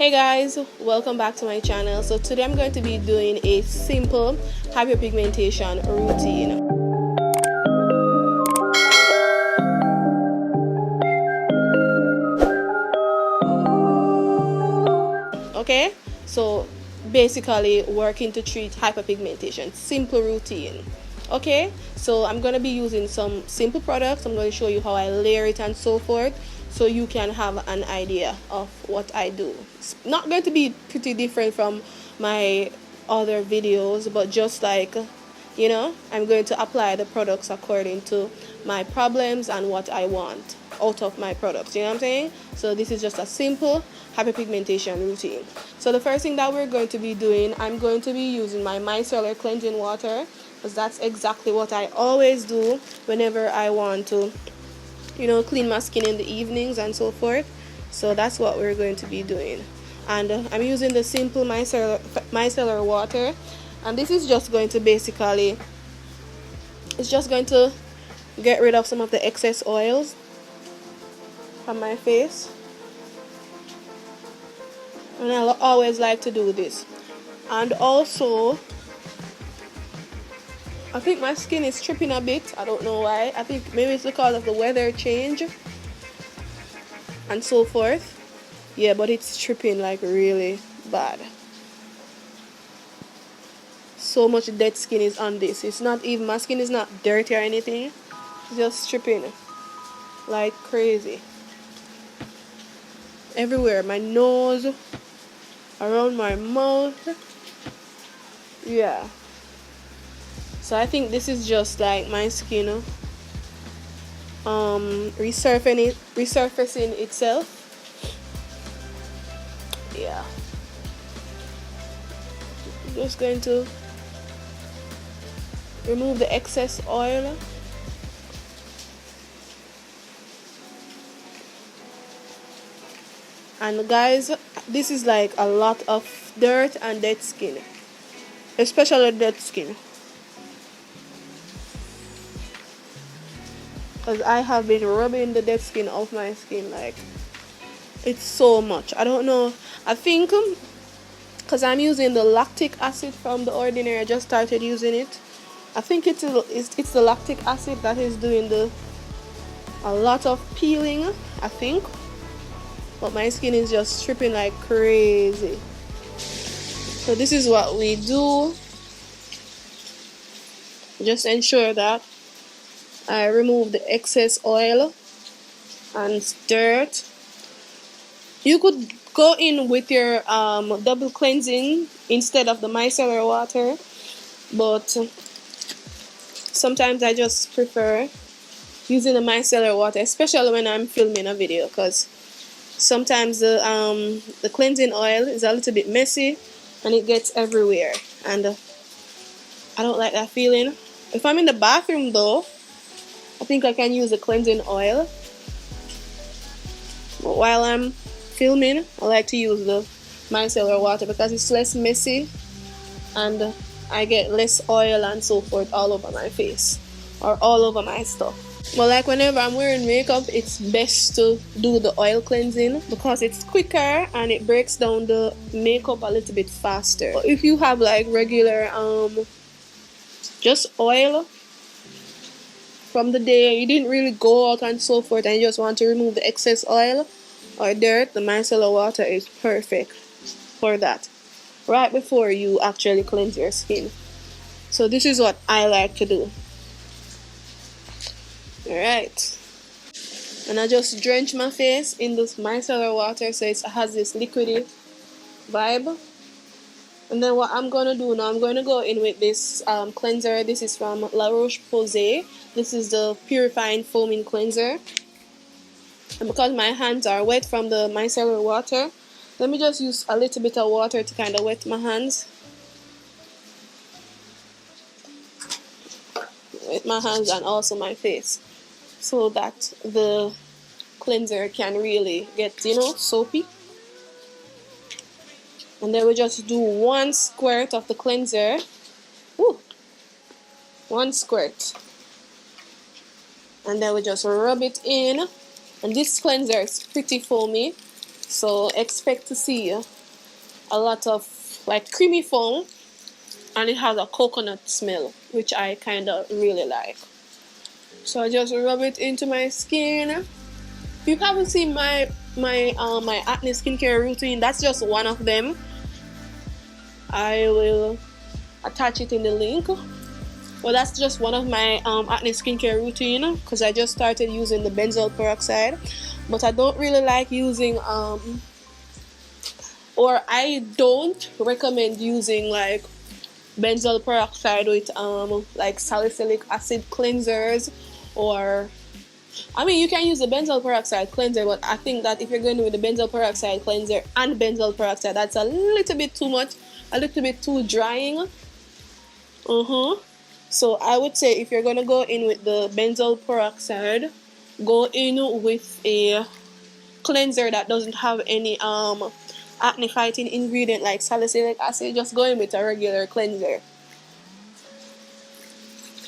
Hey guys, welcome back to my channel. So today I'm going to be doing a simple hyperpigmentation routine. Okay, so basically working to treat hyperpigmentation, simple routine. Okay, so I'm going to be using some simple products. I'm going to show you how I layer it and so forth, so you can have an idea of what I do. It's not going to be pretty different from my other videos, but just like, I'm going to apply the products according to my problems and what I want out of my products. You know what I'm saying? So this is just a simple hyperpigmentation routine. So the first thing that we're going to be doing, I'm going to be using my micellar cleansing water, because that's exactly what I always do whenever I want to clean my skin in the evenings and so forth. So that's what we're going to be doing. And I'm using the simple micellar water, and this is just going to basically, it's just going to get rid of some of the excess oils from my face. And I always like to do this. And also, I think my skin is tripping a bit. I don't know why. I think maybe it's because of the weather change and so forth. Yeah, but it's tripping like really bad. So much dead skin is on this. It's not even, my skin is not dirty or anything. It's just tripping like crazy. Everywhere. My nose, around my mouth. Yeah. So I think this is just like my skin resurfacing itself. Yeah. I'm just going to remove the excess oil. And guys, this is like a lot of dirt and dead skin, especially dead skin, because I have been rubbing the dead skin off my skin. Like, it's so much. I don't know. I think because I'm using the lactic acid from The Ordinary. I just started using it. I think it's the lactic acid that is doing a lot of peeling, I think. But my skin is just stripping like crazy. So this is what we do. Just ensure that I remove the excess oil and dirt. You could go in with your double cleansing instead of the micellar water, but sometimes I just prefer using the micellar water, especially when I'm filming a video, because sometimes the cleansing oil is a little bit messy and it gets everywhere, and I don't like that feeling. If I'm in the bathroom though, I think I can use the cleansing oil, but while I'm filming, I like to use the micellar water because it's less messy and I get less oil and so forth all over my face or all over my stuff. But like whenever I'm wearing makeup, it's best to do the oil cleansing because it's quicker and it breaks down the makeup a little bit faster. But if you have like regular just oil from the day, you didn't really go out and so forth, and you just want to remove the excess oil or dirt, the micellar water is perfect for that right before you actually cleanse your skin. So this is what I like to do. Alright, and I just drench my face in this micellar water so it has this liquidy vibe. And then what I'm gonna do now, I'm gonna go in with this cleanser. This is from La Roche-Posay. This is the purifying foaming cleanser. And because my hands are wet from the micellar water, let me just use a little bit of water to kind of wet my hands. Wet my hands and also my face, so that the cleanser can really get, soapy. And then we just do 1 squirt of the cleanser. Ooh, 1 squirt. And then we just rub it in. And this cleanser is pretty foamy. So expect to see a lot of like creamy foam, and it has a coconut smell, which I kind of really like. So I just rub it into my skin. If you haven't seen my acne skincare routine, that's just one of them. I will attach it in the link. Well, that's just one of my acne skincare routine, because I just started using the benzoyl peroxide, but I don't really like using or I don't recommend using like benzoyl peroxide with like salicylic acid cleansers, or I mean, you can use the benzoyl peroxide cleanser, but I think that if you're going with the benzoyl peroxide cleanser and benzoyl peroxide, that's a little bit too much, a little bit too drying. So I would say if you're gonna go in with the benzoyl peroxide, go in with a cleanser that doesn't have any acne fighting ingredient like salicylic acid. Just go in with a regular cleanser.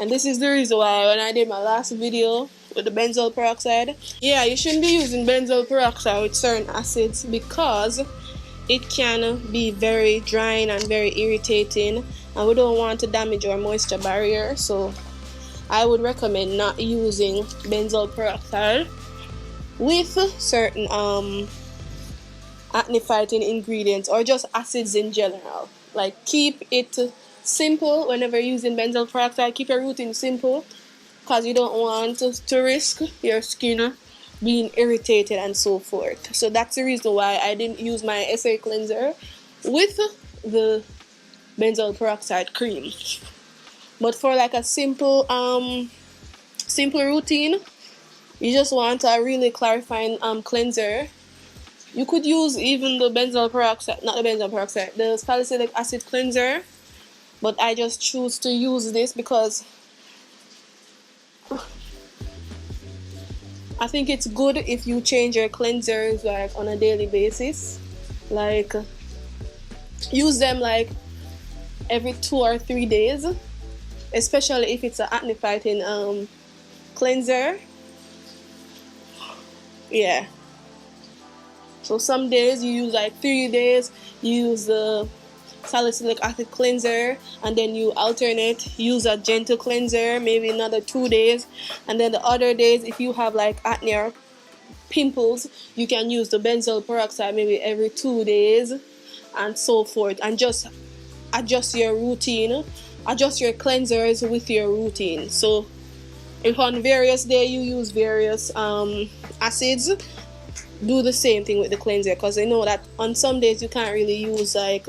And this is the reason why when I did my last video with the benzoyl peroxide, yeah, you shouldn't be using benzoyl peroxide with certain acids because it can be very drying and very irritating, and we don't want to damage our moisture barrier. So I would recommend not using benzoyl peroxide with certain acne fighting ingredients or just acids in general. Like, keep it simple whenever using benzoyl peroxide. Keep your routine simple because you don't want to risk your skin being irritated and so forth. So that's the reason why I didn't use my SA cleanser with the benzoyl peroxide cream. But for like a simple routine, you just want a really clarifying cleanser, you could use even the benzoyl peroxide, not the benzoyl peroxide, the salicylic acid cleanser. But I just choose to use this because I think it's good if you change your cleansers like on a daily basis. Like, use them like every 2 or 3 days, especially if it's an acne fighting cleanser. Yeah. So some days you use like 3 days, you use the salicylic acid cleanser, and then you alternate, use a gentle cleanser maybe another 2 days, and then the other days if you have like acne or pimples, you can use the benzoyl peroxide maybe every 2 days and so forth, and just adjust your routine, adjust your cleansers with your routine. So if on various days you use various acids, do the same thing with the cleanser, because I know that on some days you can't really use like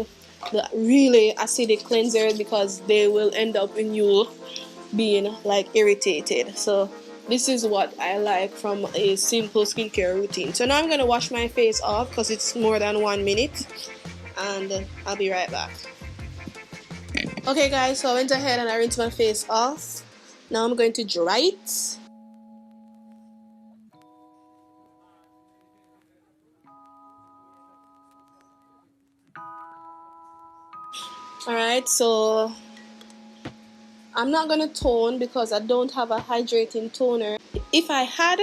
the really acidic cleansers because they will end up in you being like irritated. So this is what I like from a simple skincare routine. So now I'm gonna wash my face off because it's more than 1 minute, and I'll be right back. Okay guys, so I went ahead and I rinsed my face off. Now I'm going to dry it. Alright, so I'm not gonna tone because I don't have a hydrating toner. If I had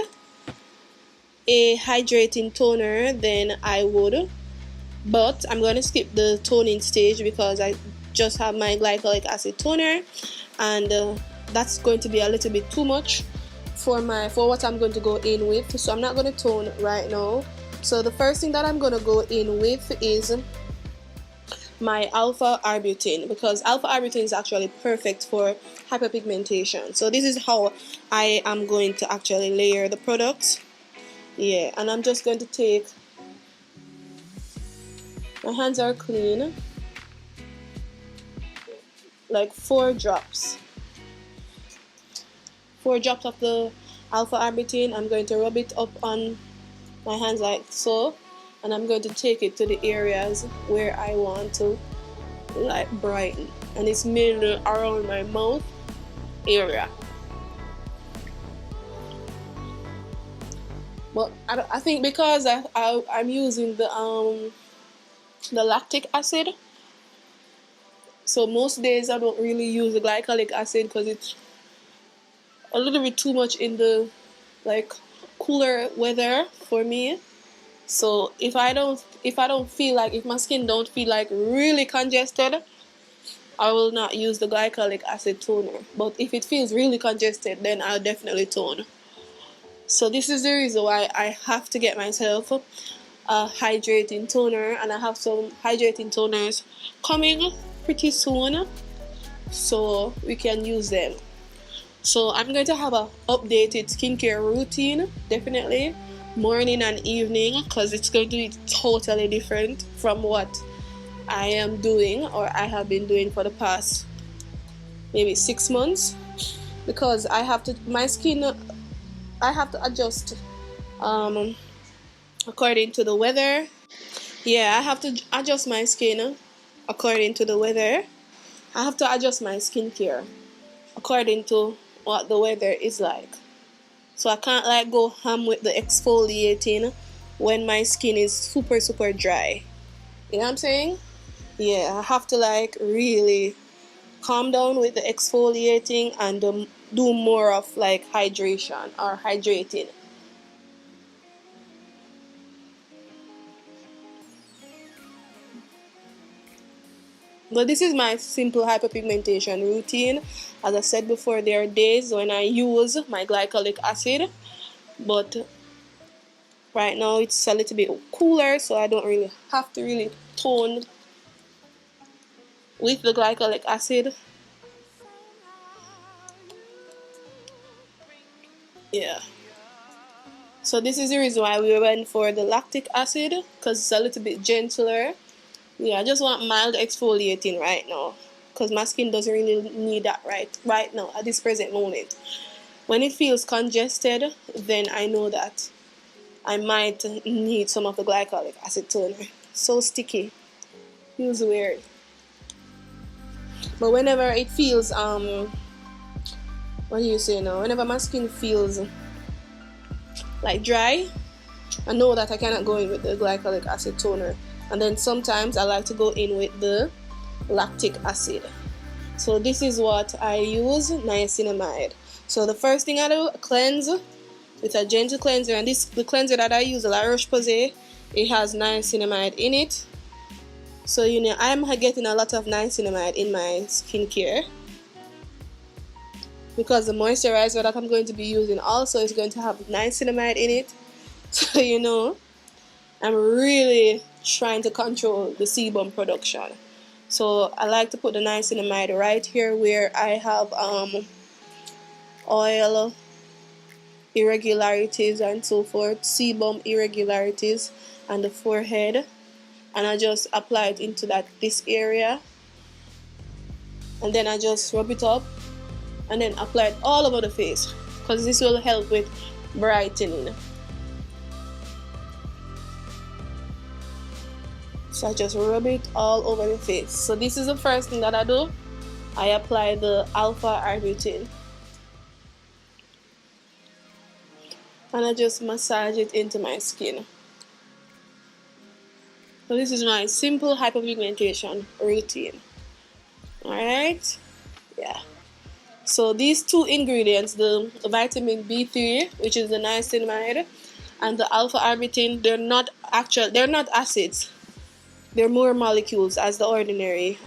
a hydrating toner, then I would, but I'm gonna skip the toning stage because I just have my glycolic acid toner, and that's going to be a little bit too much for what I'm going to go in with. So I'm not gonna tone right now. So the first thing that I'm gonna go in with is my alpha arbutin, because alpha arbutin is actually perfect for hyperpigmentation. So this is how I am going to actually layer the products. Yeah, and I'm just going to take, my hands are clean, like 4 drops. 4 drops of the alpha arbutin. I'm going to rub it up on my hands like so, and I'm going to take it to the areas where I want to like brighten, and it's mainly around my mouth area. But I think because I'm using the lactic acid, so most days I don't really use the glycolic acid because it's a little bit too much in the like cooler weather for me. So if my skin don't feel like really congested, I will not use the glycolic acid toner. But if it feels really congested, then I'll definitely tone. So this is the reason why I have to get myself a hydrating toner, and I have some hydrating toners coming pretty soon, so we can use them. So I'm going to have a updated skincare routine, definitely morning and evening, because it's going to be totally different from what I am doing, or I have been doing for the past maybe 6 months, because I have to adjust according to the weather. Yeah, I have to adjust my skin according to the weather. I have to adjust my skincare according to what the weather is like. So I can't like go ham with the exfoliating when my skin is super dry. You know what I'm saying? Yeah, I have to like really calm down with the exfoliating and do more of like hydration or hydrating. But this is my simple hyperpigmentation routine. As I said before, there are days when I use my glycolic acid, but right now it's a little bit cooler, so I don't really have to really tone with the glycolic acid. Yeah. So this is the reason why we went for the lactic acid, because it's a little bit gentler. Yeah, I just want mild exfoliating right now, because my skin doesn't really need that right now at this present moment. When it feels congested, then I know that I might need some of the glycolic acid toner. So sticky, feels weird. But whenever it feels what do you say now? Whenever my skin feels like dry, I know that I cannot go in with the glycolic acid toner. And then sometimes I like to go in with the lactic acid. So this is what I use, niacinamide. So the first thing I do, cleanse with a gentle cleanser. And the cleanser that I use, the La Roche-Posay, it has niacinamide in it. So you know, I'm getting a lot of niacinamide in my skincare, because the moisturizer that I'm going to be using also is going to have niacinamide in it. So you know, I'm really trying to control the sebum production. So I like to put the niacinamide right here where I have oil irregularities and so forth, sebum irregularities, and the forehead, and I just apply it into this area, and then I just rub it up and then apply it all over the face, because this will help with brightening. So I just rub it all over the face. So this is the first thing that I do. I apply the alpha arbutin, and I just massage it into my skin. So this is my simple hyperpigmentation routine. Alright? Yeah. So these two ingredients, the vitamin B3, which is the niacinamide, and the alpha arbutin, they're not acids. They're more molecules, as the ordinary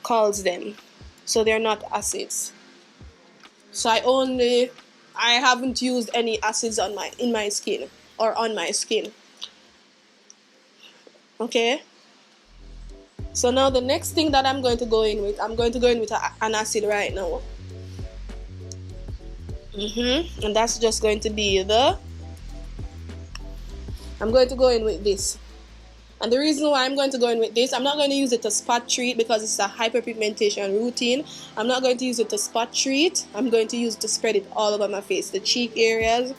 calls them. So they're not acids. So I haven't used any acids in my skin or on my skin. Okay. So now the next thing that I'm going to go in with, I'm going to go in with an acid right now. And that's just going to be I'm going to go in with this. And the reason why I'm going to go in with this, I'm not going to use it to spot treat because it's a hyperpigmentation routine. I'm not going to use it to spot treat. I'm going to use it to spread it all over my face. The cheek areas,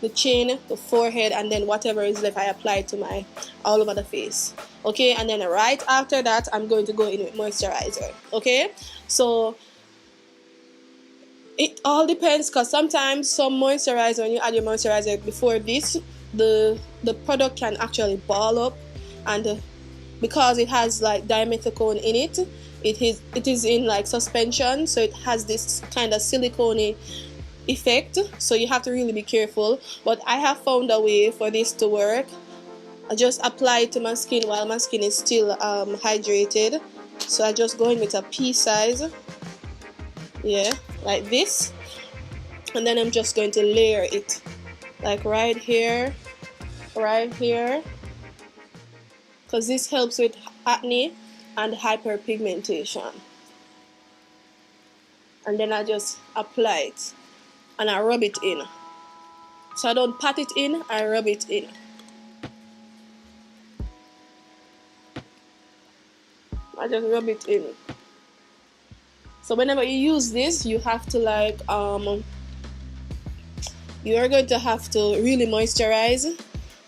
the chin, the forehead, and then whatever is left I apply to all over the face. Okay, and then right after that, I'm going to go in with moisturizer. Okay, so it all depends, because sometimes some moisturizer, when you add your moisturizer before this, the product can actually ball up. And because it has like dimethicone in it, it is in like suspension, so it has this kind of silicone effect, so you have to really be careful. But I have found a way for this to work, I just apply it to my skin while my skin is still hydrated. So I just go in with a pea size, yeah, like this, and then I'm just going to layer it, like right here, because this helps with acne and hyperpigmentation. And then I just apply it and I rub it in. So I don't pat it in, I rub it in. I just rub it in. So whenever you use this, you have to like you are going to have to really moisturize,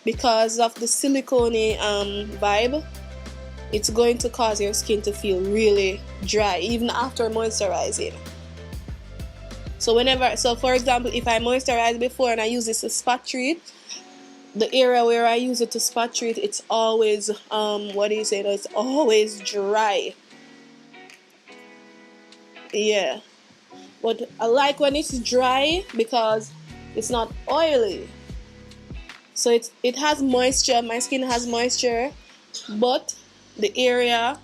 because of the silicone vibe. It's going to cause your skin to feel really dry even after moisturizing. So for example, if I moisturize before and I use this to spot treat, the area where I use it to spot treat, it's always it's always dry. Yeah, but I like when it's dry because it's not oily. So it has moisture, my skin has moisture, but the area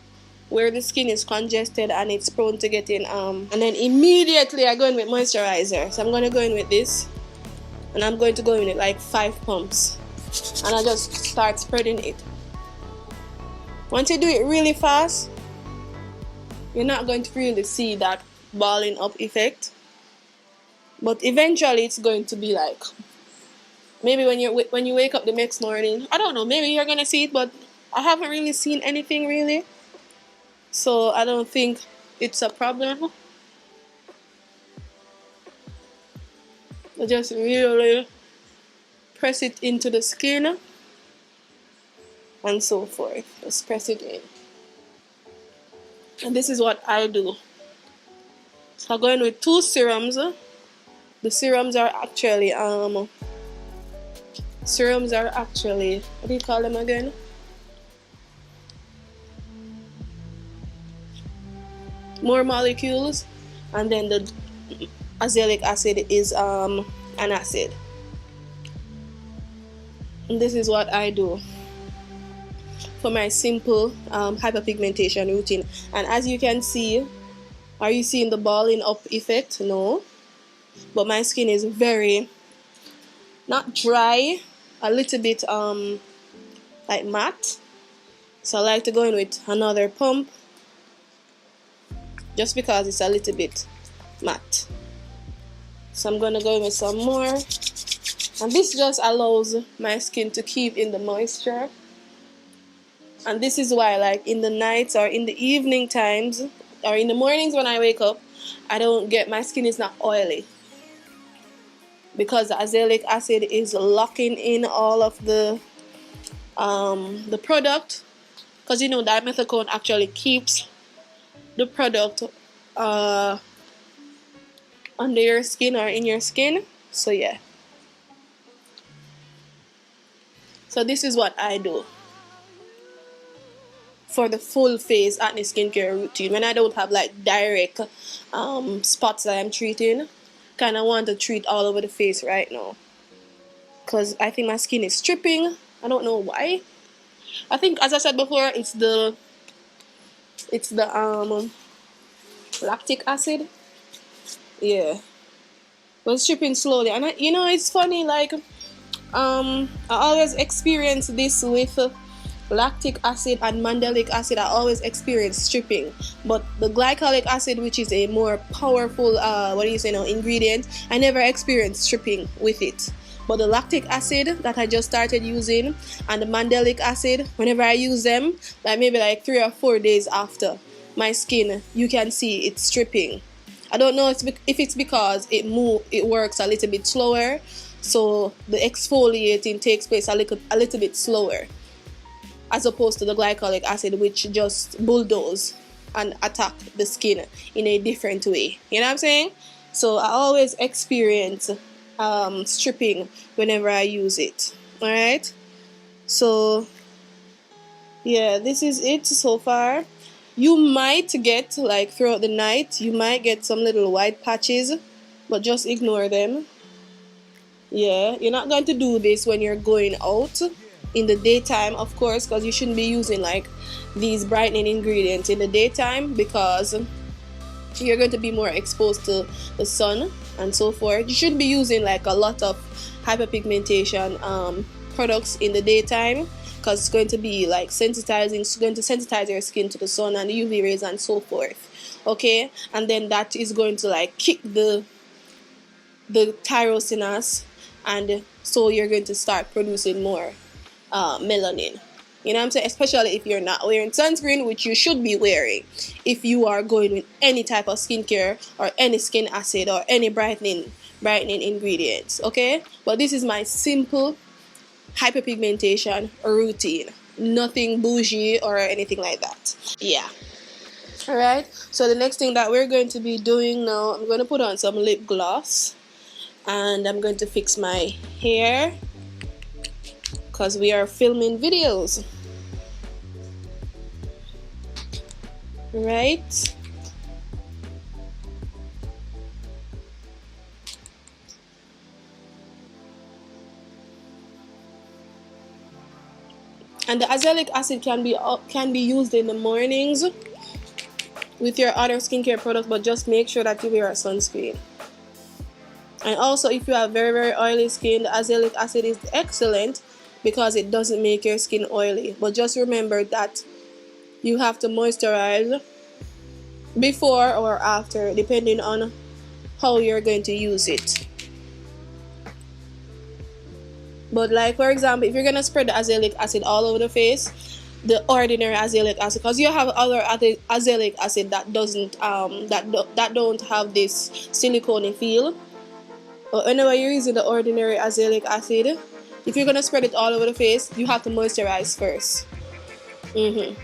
where the skin is congested and it's prone to getting and then immediately I go in with moisturizer. So I'm going to go in with this, and I'm going to go in with like 5 pumps, and I just start spreading it. Once you do it really fast, you're not going to really see that balling up effect, but eventually it's going to be like, maybe when you wake up the next morning, I don't know, maybe you're going to see it, but I haven't really seen anything really. So I don't think it's a problem. I just really press it into the skin and so forth. Just press it in. And this is what I do. So I go in with 2 serums. The serums are actually what do you call them again? More molecules, and then the azelaic acid is an acid. And this is what I do for my simple hyperpigmentation routine. And as you can see, are you seeing the balling up effect? No, but my skin is very, not dry, a little bit like matte. So I like to go in with another pump, just because it's a little bit matte. So I'm gonna go in with some more, and this just allows my skin to keep in the moisture. And this is why, like in the nights or in the evening times or in the mornings when I wake up, my skin is not oily, because the azelaic acid is locking in all of the product, because you know dimethicone actually keeps the product under your skin or in your skin. So yeah, so this is what I do for the full face acne skincare routine when I don't have like direct spots that I'm treating. Kind of want to treat all over the face right now, because I think my skin is stripping. I don't know why. I think, as I said before, it's the lactic acid. Yeah, but it's stripping slowly. And it's funny, like I always experience this with lactic acid and mandelic acid. I always experience stripping, but the glycolic acid, which is a more powerful ingredient, I never experienced stripping with it. But the lactic acid that I just started using and the mandelic acid, whenever I use them, like maybe like 3 or 4 days after, my skin, you can see it's stripping. I don't know if it's because it works a little bit slower, so the exfoliating takes place a little bit slower, as opposed to the glycolic acid, which just bulldoze and attack the skin in a different way. You know what I'm saying? So I always experience stripping whenever I use it. Alright, so yeah, this is it so far. You might get, like throughout the night, you might get some little white patches, but just ignore them. Yeah, you're not going to do this when you're going out. in the daytime, of course, because you shouldn't be using like these brightening ingredients in the daytime, because you're going to be more exposed to the sun and so forth. You shouldn't be using like a lot of hyperpigmentation products in the daytime, because it's going to be like sensitizing. It's going to sensitize your skin to the sun and the UV rays and so forth. Okay, and then that is going to like kick the tyrosinase, and so you're going to start producing more melanin. You know what I'm saying? Especially if you're not wearing sunscreen, which you should be wearing if you are going with any type of skincare or any skin acid or any brightening ingredients. Okay, but this is my simple hyperpigmentation routine. Nothing bougie or anything like that. Yeah. Alright, so the next thing that we're going to be doing now, I'm going to put on some lip gloss, and I'm going to fix my hair because we are filming videos. Right? And the azelaic acid can be used in the mornings with your other skincare product, but just make sure that you wear a sunscreen. And also, if you have very, very oily skin, the azelaic acid is excellent because it doesn't make your skin oily. But just remember that you have to moisturize before or after, depending on how you're going to use it. But like, for example, if you're going to spread the azelaic acid all over the face, the ordinary azelaic acid, because you have other azelaic acid that doesn't that don't have this silicone feel. But whenever you're using the ordinary azelaic acid, if you're gonna spread it all over the face, you have to moisturize first. If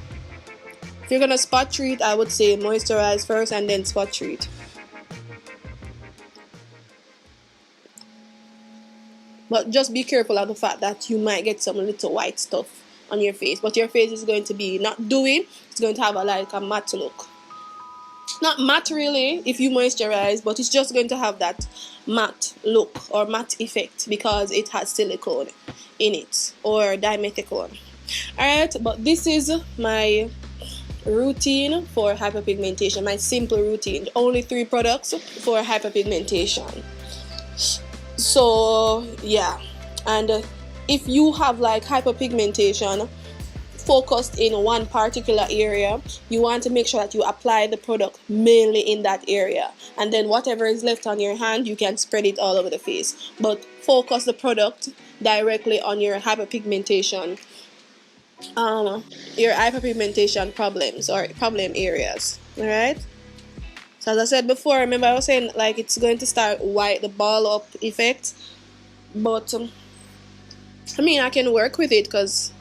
you're gonna spot treat, I would say moisturize first and then spot treat. But just be careful of the fact that you might get some little white stuff on your face, but your face is going to be not dewy. It's going to have like a matte look. Not matte really if you moisturize, but it's just going to have that matte look or matte effect because it has silicone in it, or dimethicone. Alright, but this is my routine for hyperpigmentation, my simple routine. Only 3 products for hyperpigmentation. So yeah, and if you have like hyperpigmentation focused in one particular area, you want to make sure that you apply the product mainly in that area, and then whatever is left on your hand, you can spread it all over the face, but focus the product directly on your hyperpigmentation problems or problem areas. All right, so as I said before, remember I was saying like it's going to start white, the ball up effect, but I mean, I can work with it because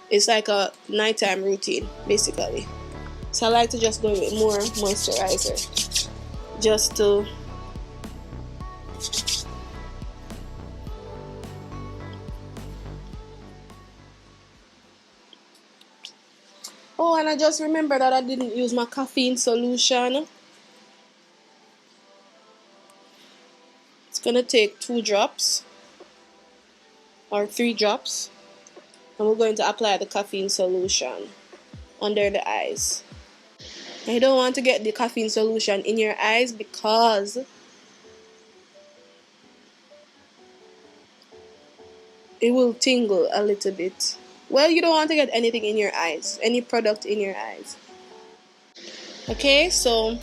it's like a nighttime routine basically. So I like to just go with more moisturizer just to oh, and I just remember that I didn't use my caffeine solution. It's gonna take 2 drops or 3 drops, and we're going to apply the caffeine solution under the eyes. You don't want to get the caffeine solution in your eyes because it will tingle a little bit. Well, you don't want to get anything in your eyes, any product in your eyes. Okay, so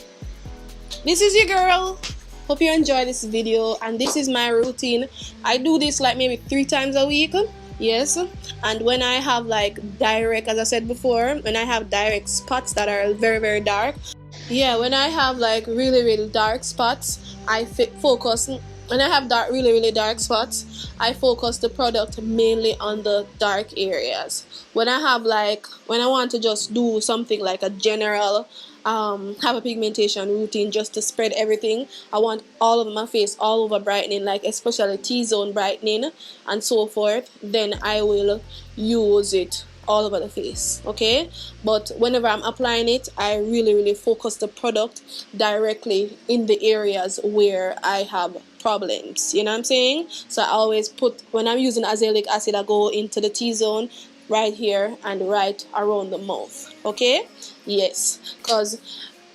this is your girl. Hope you enjoy this video, and this is my routine. I do this like maybe 3 times a week. Yes, and when I have like direct, as I said before, when I have direct spots that are very, very dark, yeah, when I have like really, really dark spots, I focus. When I have really, really dark spots, I focus the product mainly on the dark areas. When I want to just do something like a general hyperpigmentation routine just to spread everything, I want all of my face all over brightening, like especially T-zone brightening and so forth, then I will use it all over the face, okay? But whenever I'm applying it, I really focus the product directly in the areas where I have problems, you know what I'm saying? So I always put, when I'm using azelaic acid, I go into the T-zone right here and right around the mouth, okay? Yes, because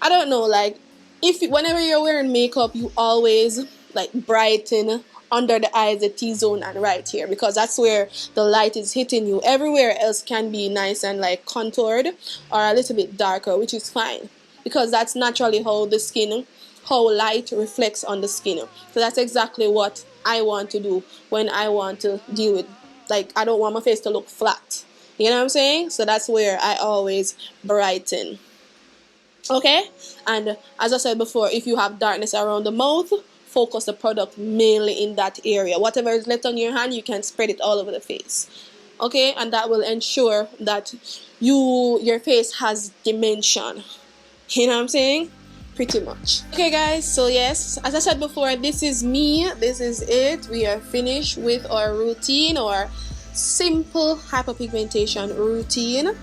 I don't know, like, if whenever you're wearing makeup, you always like brighten under the eyes, the T-zone, and right here, because that's where the light is hitting you. Everywhere else can be nice and like contoured or a little bit darker, which is fine, because that's naturally how the skin, how light reflects on the skin. So that's exactly what I want to do when I want to deal with, like, I don't want my face to look flat, you know what I'm saying? So that's where I always brighten, okay? And as I said before, if you have darkness around the mouth, focus the product mainly in that area. Whatever is left on your hand, you can spread it all over the face, okay? And that will ensure that your face has dimension, you know what I'm saying? Pretty much. Okay guys, so yes, as I said before, this is me, this is it. We are finished with our routine, or simple hyperpigmentation routine.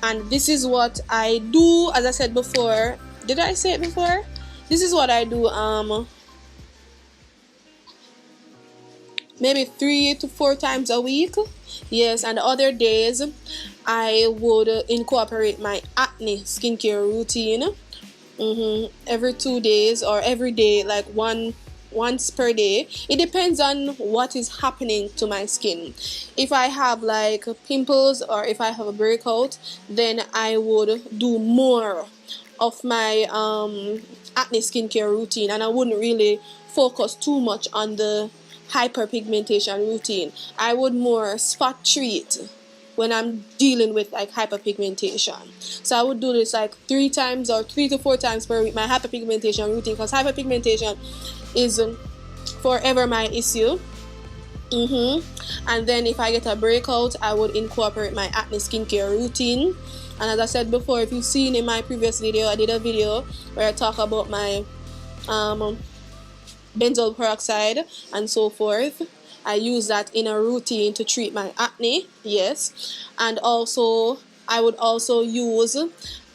And this is what I do. As I said before, did I say it before? This is what I do maybe 3 to 4 times a week. Yes, and the other days I would incorporate my acne skincare routine every 2 days, or every day, like once per day. It depends on what is happening to my skin. If I have like pimples or if I have a breakout, then I would do more of my acne skincare routine, and I wouldn't really focus too much on the hyperpigmentation routine. I would more spot treat when I'm dealing with like hyperpigmentation. So I would do this like 3 times or 3 to 4 times per week, my hyperpigmentation routine, because hyperpigmentation is forever my issue. And then if I get a breakout, I would incorporate my acne skincare routine. And as I said before, if you've seen in my previous video, I did a video where I talk about my benzoyl peroxide and so forth. I use that in a routine to treat my acne, yes. And also, I would also use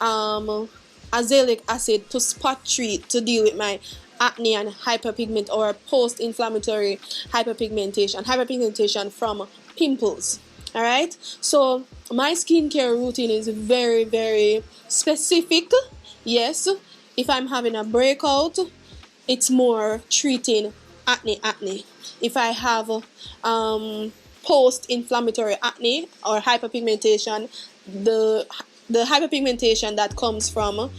azelaic acid to spot treat to deal with my acne and hyperpigment or post-inflammatory hyperpigmentation from pimples. Alright, so my skincare routine is very specific. Yes, if I'm having a breakout, it's more treating acne. If I have post-inflammatory acne or hyperpigmentation, the hyperpigmentation that comes from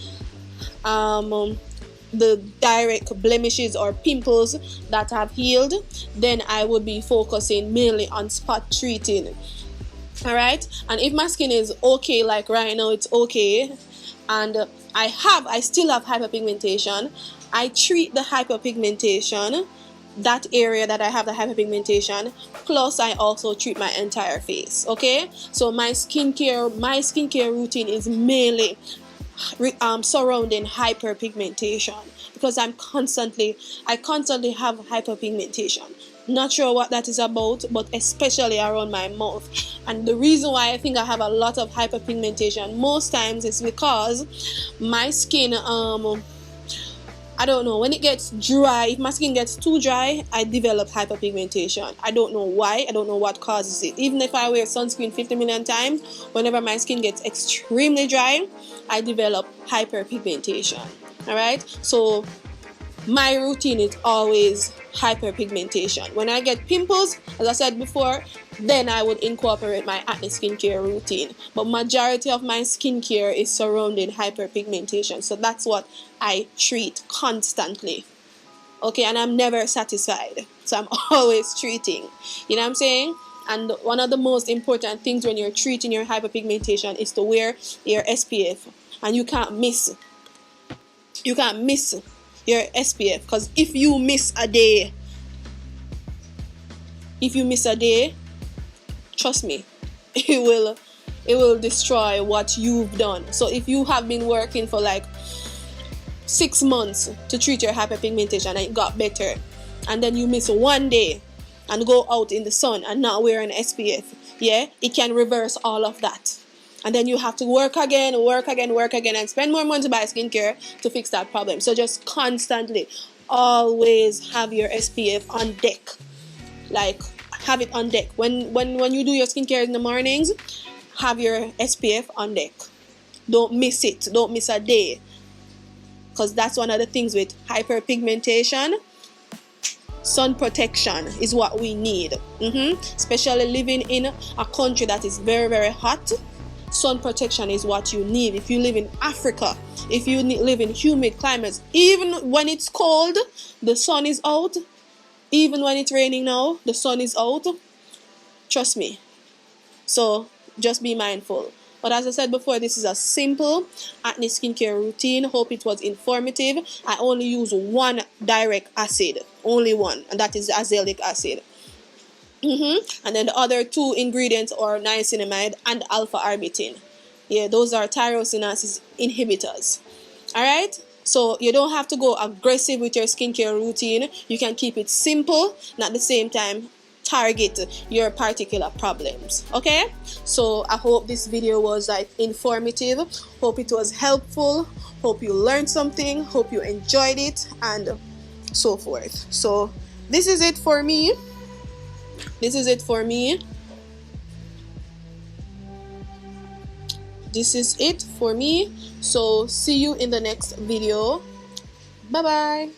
the direct blemishes or pimples that have healed, then I would be focusing mainly on spot treating. Alright, and if my skin is okay, like right now it's okay, and I still have hyperpigmentation, I treat the hyperpigmentation, that area that I have the hyperpigmentation, plus I also treat my entire face, okay? So my skincare routine is mainly surrounding hyperpigmentation, because I constantly have hyperpigmentation. Not sure what that is about, but especially around my mouth. And the reason why I think I have a lot of hyperpigmentation most times is because my skin, I don't know, when it gets dry, if my skin gets too dry, I develop hyperpigmentation. I don't know why, I don't know what causes it. Even if I wear sunscreen 50 million times, whenever my skin gets extremely dry, I develop hyperpigmentation. Alright, so my routine is always hyperpigmentation. When I get pimples, as I said before, then I would incorporate my acne skincare routine. But majority of my skincare is surrounding hyperpigmentation. So that's what I treat constantly. Okay, and I'm never satisfied. So I'm always treating. You know what I'm saying? And one of the most important things when you're treating your hyperpigmentation is to wear your SPF. And you can't miss your SPF, because if you miss a day, trust me, it will destroy what you've done. So if you have been working for like 6 months to treat your hyperpigmentation and it got better, and then you miss one day and go out in the sun and not wear an SPF, yeah, it can reverse all of that. And then you have to work again, and spend more money to buy skincare to fix that problem. So just constantly, always have your SPF on deck. Like, have it on deck. When you do your skincare in the mornings, have your SPF on deck. Don't miss it. Don't miss a day. Because that's one of the things with hyperpigmentation. Sun protection is what we need. Especially living in a country that is very, very hot. Sun protection is what you need. If you live in Africa, if you live in humid climates, even when it's cold, the sun is out. Even when it's raining now, the sun is out. Trust me. So just be mindful. But as I said before, this is a simple acne skincare routine. Hope it was informative. I only use one direct acid, only one, and that is the azelaic acid. And then the other two ingredients are niacinamide and alpha arbutin. Yeah, those are tyrosinase inhibitors. All right. So you don't have to go aggressive with your skincare routine. You can keep it simple and at the same time target your particular problems. Okay, so I hope this video was informative. Hope it was helpful. Hope you learned something. Hope you enjoyed it and so forth. So this is it for me. This is it for me. This is it for me. So see you in the next video. Bye bye.